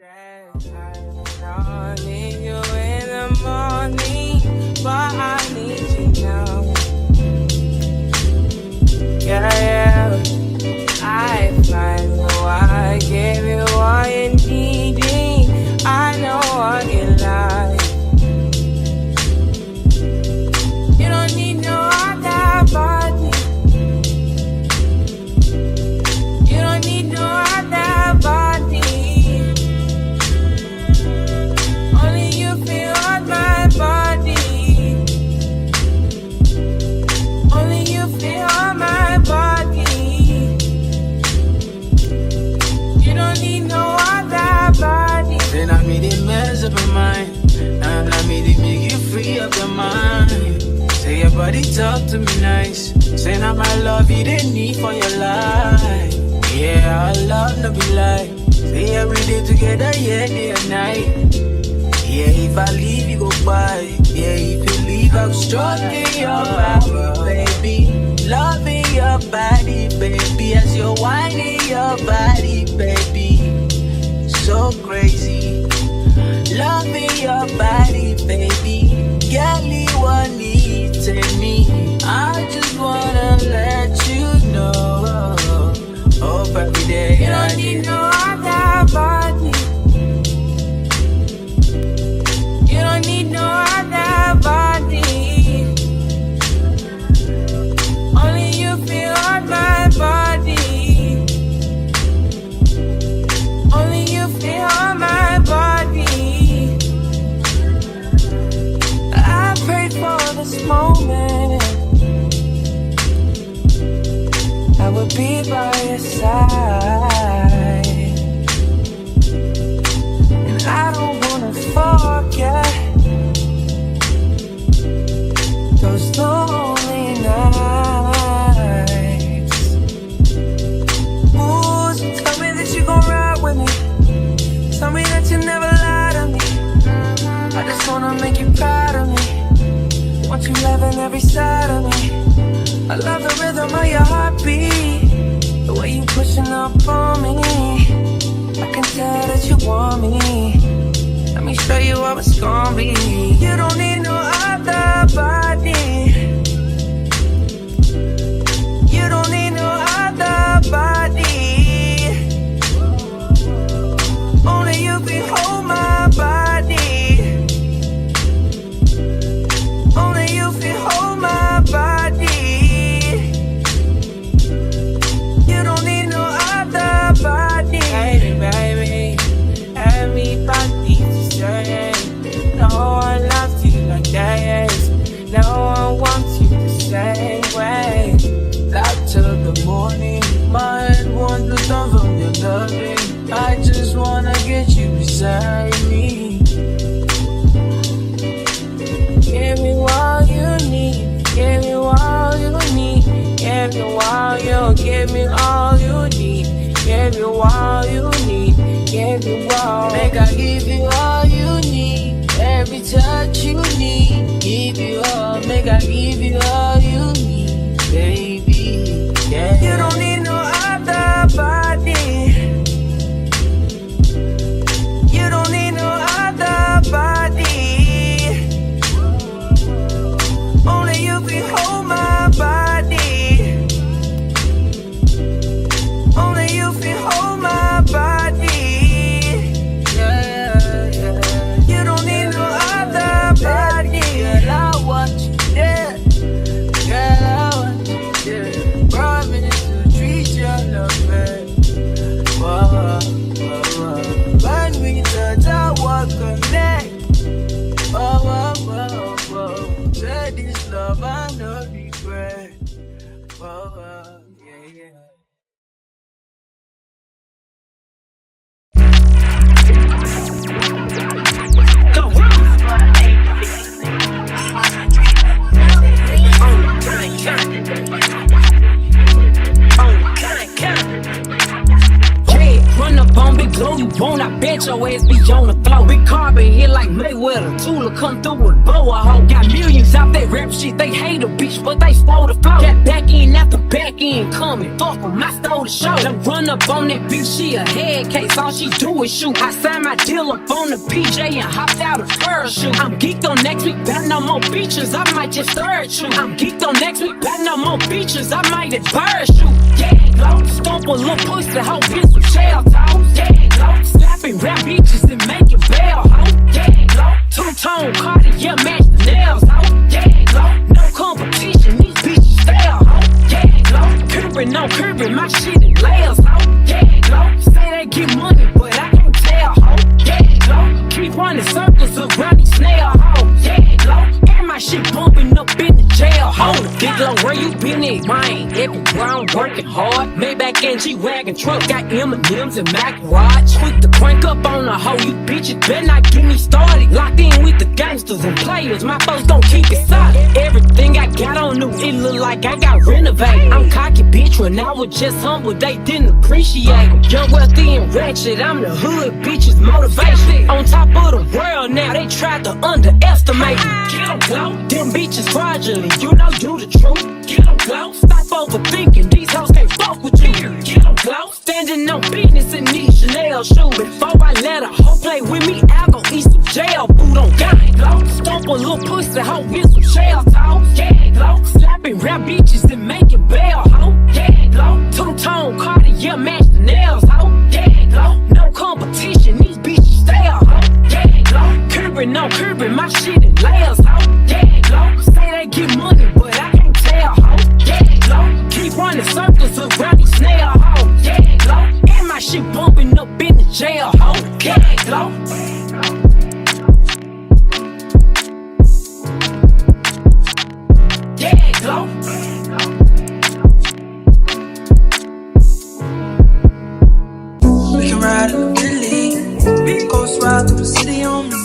I don't need you in the morning, but I need you now. Yeah. I find why I gave you all you needing. I know what you like. You don't need no other body. You don't need no other body. Only you feel on my body. Only you feel on my body. You don't need no other body. Then I made it mess up your mind, and I made it make you free up your mind. Say your body talk to me nice. Say now my love you didn't need for your life. Yeah, our love no be lie. Say every day together, yeah, day and night. Yeah, if I leave you go by. Yeah, if you leave I'm stroking your body, baby. Loving your body, baby. As you're whining your body, baby. So crazy. Loving your body, baby. Girl, you want it to me. I just wanna let you know. Hope every day You don't need no other body. You don't need no other body. Only you feel on my body. Only you feel on my body. I prayed for this moment. I would be by your side. And I don't wanna forget those lonely nights. Ooh, so tell me that you gon' ride with me. Tell me that you never lie to me. I just wanna make you proud of me. Want you loving every side of me. I love the rhythm of your heartbeat, the way you pushing up on me. I can tell that you want me. Let me show you how it's gonna be. You don't need no other body. You don't need no other body. Only you can hold my body. Only you can hold my body. You don't need no other body. Baby, baby, everybody say no one loves you like this. No one wants you the same way. That till the morning, my head wants to turn from your loving. I just wanna get you beside me. Give me all you need. Give me all you need. Give me all you. Give me all you need. Give me all you need. Give me all. Make I give you all you need. Every touch you need. Give you all. Make I give you all you need, baby. Yeah. You don't need no other body. You don't need no other body. Only you can hold my body. Only you can hold my body. bet your ass be on the floor. Big carbon hit like Mayweather. Tula come through with boa hoe. Got millions out that rap shit. They hate a bitch, but they stole the flow. Got back in after back in coming. Fuck 'em, I stole the show. Done run up on that bitch, she a head case. All she do is shoot. I signed my deal up on the PJ and hopped out of parachute. I'm geeked on next week, bet no more features. I might just stir you. I'm geeked on next week, bet no more features. I might just parachute. Yeah, go stomp a little pussy, hoe, get some shell toes. Yeah, go slapping rap bitches and make it bail, ho. Yeah, go two-tone Cartier match the nails, ho. Yeah, go no competition, these bitches stale, ho. Yeah, go curbing, no curbing, my shit in layers, ho. Yeah, go say they get money, but I can't tell, ho. Yeah, go keep running circles around these snail, ho. Yeah, go and my shit bumping up in the jail, ho. Big low, where you been at? Mine, everywhere I'm working hard. Maybach and G-Wagon truck, got M&M's and Mac Watch. Quick to crank up on the hoe, you bitches better not get me started. Locked in with the gangsters and players, my folks gon' keep it solid. Everything I got on new, it look like I got renovated. I'm cocky, bitch, when I was just humble, they didn't appreciate it. Young, wealthy, and ratchet, I'm the hood, bitches motivation. On top of the world now, they tried to underestimate me. Get 'em close, them bitches fraudulent, you know you the truth. Get 'em close, stop overthinking, these hoes can't fuck with you. Get 'em close, standing on business in these Chanel shoes. Before I let a hoe play with me, I gon' eat some jail food on God. Stomp a little pussy, hoe, with some shell toes. Yeah, slapping rap bitches and making bail, ho. Yeah, two-tone Cartier match the nails, ho. Yeah, no competition, these bitches stale, ho. Yeah, curbing, no curbing, my shit in layers, ho. Yeah, say they get money, but I can't tell, ho. Yeah, keep running circles around these snail, ho. Yeah, and my shit bumping up in the jail, ho. Yeah, yeah, we can ride in the Italy, ghost ride through the city on me.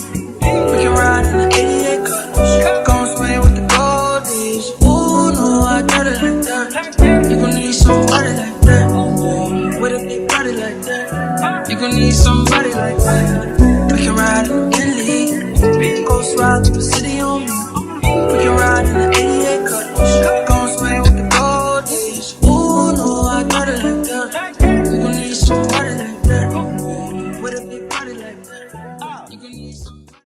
We can ride in the 88 cars, gon' swing with the goldies. Ooh, no, I got it like that. You gon' need somebody like that. With a big body like that. You gon' need somebody like that. We can ride in the Italy, ghost ride through the city